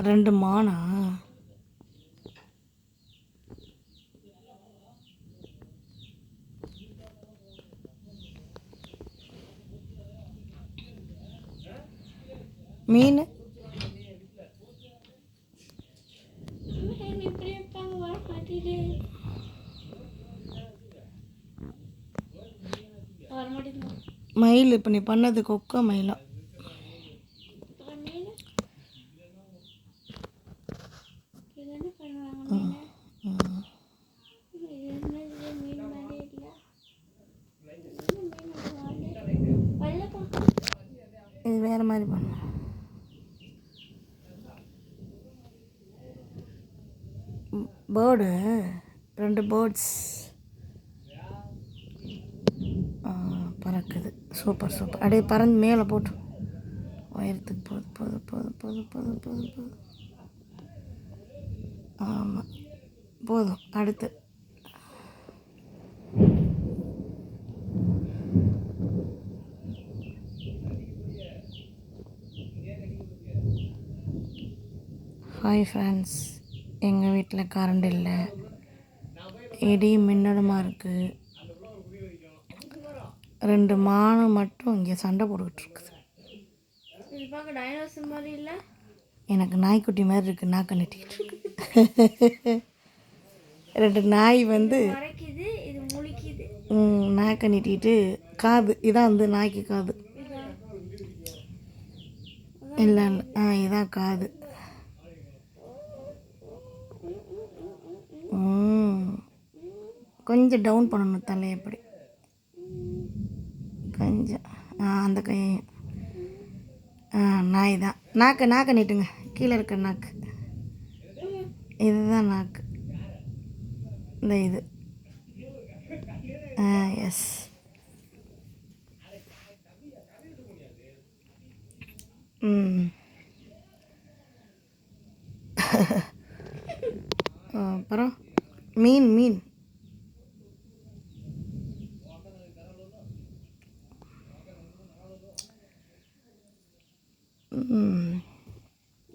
2 மானா? மீன் மயில். இப்போ நீ பண்ணது கொக்கோ மயிலா? இது வேறு மாதிரி பண்ண. பேர்டு 2 பேர்ட்ஸ் பறக்குது. Super super. அப்படியே பறந்து மேலே போட்டு உயரத்துக்கு போகுது போகுது போகுது போகுது போகுது போகுது போகுது. ஆமாம் போதும். அடுத்து ஹாய் ஃப்ரெண்ட்ஸ். எங்கள் வீட்டில் கரண்ட் இல்லை, இடியும் மின்னலுமா இருக்குது. 2 மானு மட்டும் இங்கே சண்டை போட்டுக்கிட்டு இருக்குது. எனக்கு நாய்க்குட்டி மாதிரி இருக்குது. நாக்க நட்டிக்கிட்டு இருக்கு. 2 நாய் வந்து நாக்க நீட்டிட்டு காது. இதான் வந்து நாய்க்கு காது. இல்லை இல்லை இதான் காது. கொஞ்சம் டவுன் பண்ணணும் தலையை. எப்படி கொஞ்சம் அந்த கையையும். நாய் தான். நாக்க நீட்டுங்க. கீழே இருக்க நாக்கு இதுதான் நாக்கு. இந்த இது எஸ். அப்புறம் மீன் மீன்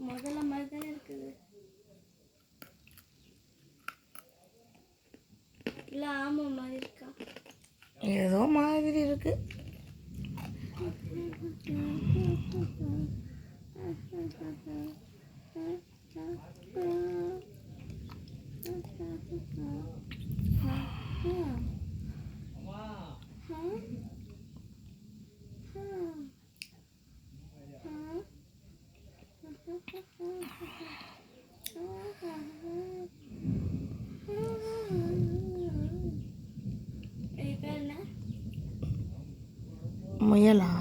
முதல்ல மாதிரி தானே இருக்குது. இல்லை ஆமாம் மாதிரி இருக்கா? ஏதோ மாதிரி இருக்கு. முயலா?